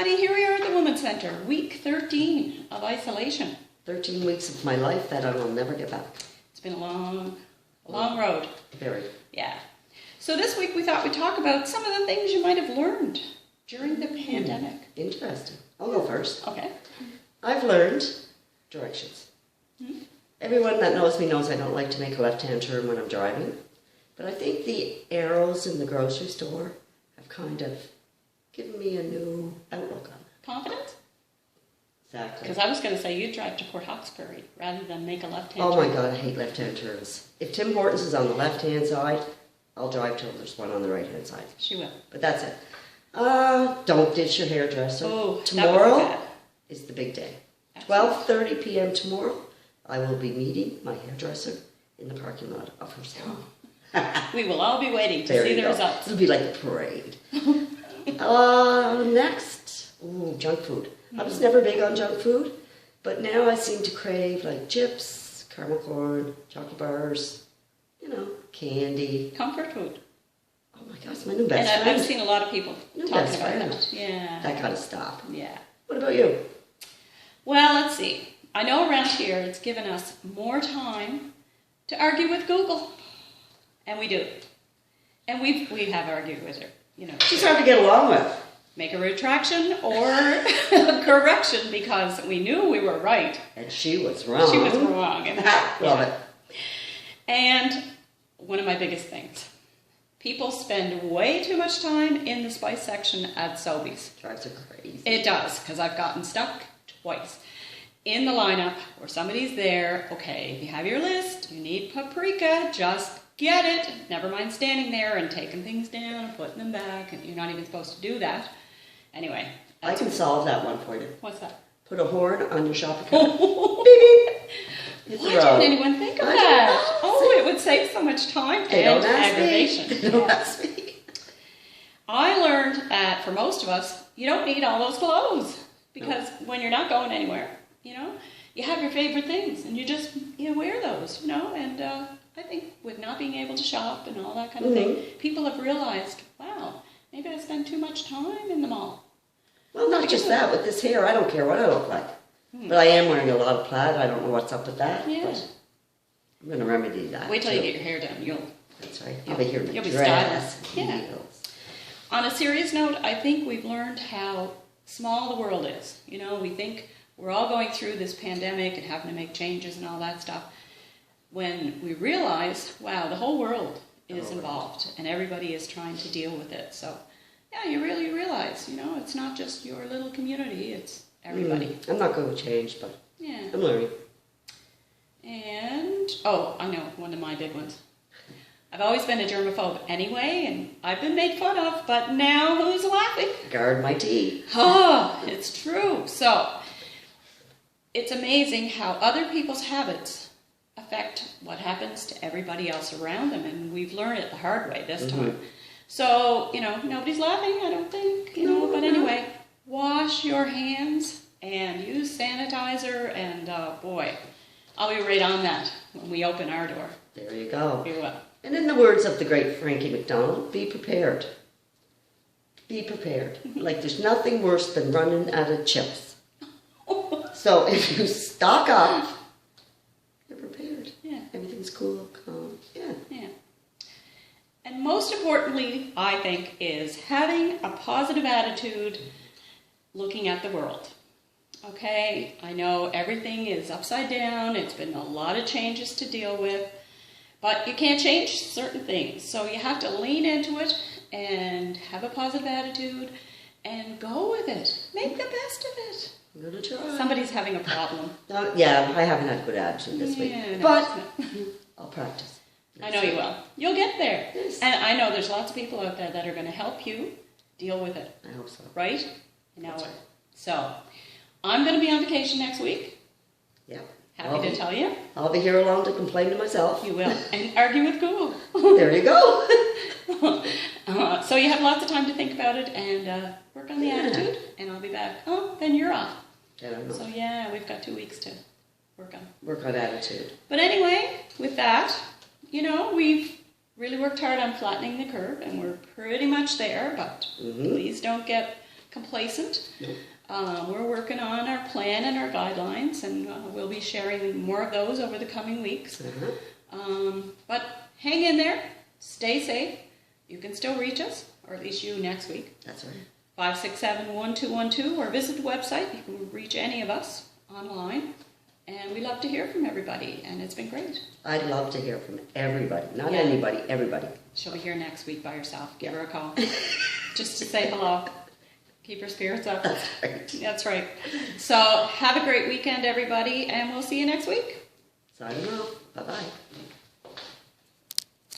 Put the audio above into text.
everybody. Here we are at the Women's Centre, week 13 of isolation. 13 weeks of my life that I will never get back. It's been a long road. Very. Yeah. So this week we thought we'd talk about some of the things you might have learned during the pandemic. Interesting. I'll go first. Okay. I've learned directions. Hmm? Everyone that knows me knows I don't like to make a left-hand turn when I'm driving. But I think the arrows in the grocery store have kind of given me a new outlook on it. Confidence? Exactly. Because I was going to say you'd drive to Port Hawkesbury rather than make a left-hand Oh turn. my God, I hate left-hand turns. If Tim Hortons is on the left-hand side, I'll drive till there's one on the right-hand side. She will. But that's it. Don't ditch your hairdresser. Oh, tomorrow is the big day. Absolutely. 12:30 p.m. tomorrow, I will be meeting my hairdresser in the parking lot of her salon. We will all be waiting to There see you the go. results. It'll be like a parade. Next, junk food. I was never big on junk food, but now I seem to crave like chips, caramel corn, chocolate bars, candy. Comfort food. Oh my gosh, it's my new best And friend. I've seen a lot of people New talking best about friend. that. Yeah. That gotta stop. Yeah. What about you? Well, let's see. I know around here it's given us more time to argue with Google. And we do. And we have argued with her. She's hard to get along with. Make a retraction or a correction because we knew we were right. And she was wrong. She was wrong. And Love it. And one of my biggest things. People spend way too much time in the spice section at Sobeys. Drives her crazy. It does, because I've gotten stuck twice in the lineup where somebody's there. Okay, if you have your list, you need paprika, just get it. Never mind standing there and taking things down and putting them back, and you're not even supposed to do that. Anyway. I can solve that one for you. What's that? Put a horn on your shopping cart. Beep, beep. Hit the Why road. didn't anyone think of I that? don't know. Oh, it would save so much time They and don't ask aggravation. me. They don't ask me. I learned that for most of us, you don't need all those clothes because when you're not going anywhere, you have your favorite things and you wear those, and I think with not being able to shop and all that kind of thing, people have realized, wow, maybe I spend too much time in the mall. Well, not just that. With this hair, I don't care what I look like. But I am wearing a lot of plaid. I don't know what's up with that. Yeah. But I'm going to remedy that. Wait till you too. get your hair done. That's right. You'll be hearing You'll be dress, stylish. Yeah. heels. On a serious note, I think we've learned how small the world is. We think we're all going through this pandemic and having to make changes and all that stuff. When we realize, wow, the whole world is involved and everybody is trying to deal with it. So, yeah, you really realize, it's not just your little community, it's everybody. I'm not going to change, but Yeah. I'm learning. And, I know, one of my big ones. I've always been a germaphobe anyway, and I've been made fun of, but now who's laughing? Guard my tea. Oh, it's true. So, it's amazing how other people's habits affect what happens to everybody else around them, and we've learned it the hard way this time. So, nobody's laughing, I don't think, but anyway, wash your hands and use sanitizer, and boy, I'll be right on that when we open our door. There you go. We will. And in the words of the great Frankie McDonald, be prepared. Be prepared. Like there's nothing worse than running out of chips. So if you stock up, you're prepared. Yeah. Everything's cool, calm. Yeah. Yeah. And most importantly, I think, is having a positive attitude looking at the world. Okay, I know everything is upside down. It's been a lot of changes to deal with. But you can't change certain things. So you have to lean into it and have a positive attitude and go with it. Make the best of it. I'm going to try. Somebody's having a problem. Yeah, I haven't had a good attitude this week. Yeah, no, but no. I'll practice. I know you will. You'll get there. Yes. And I know there's lots of people out there that are going to help you deal with it. I hope so. Right? You know it. So, I'm going to be on vacation next week. Yeah. Happy to tell you. I'll be here alone to complain to myself. You will. And argue with Google. There you go. So you have lots of time to think about it and work on the attitude. And I'll be back. Oh, then you're off. I don't know. So yeah, we've got 2 weeks to work on. Work on attitude. But anyway, with that, we've really worked hard on flattening the curve, and we're pretty much there, but please don't get complacent. Nope. We're working on our plan and our guidelines, and we'll be sharing more of those over the coming weeks. But hang in there, stay safe. You can still reach us, or at least you next week. That's right. 567-1212, or visit the website. You can reach any of us online. And we love to hear from everybody, and it's been great. I'd love to hear from everybody. Not Yeah. anybody, everybody. She'll be here next week by herself. Give her a call. Just to say hello. Keep her spirits up. That's right. That's right. So have a great weekend, everybody, and we'll see you next week. Signing off. Bye-bye.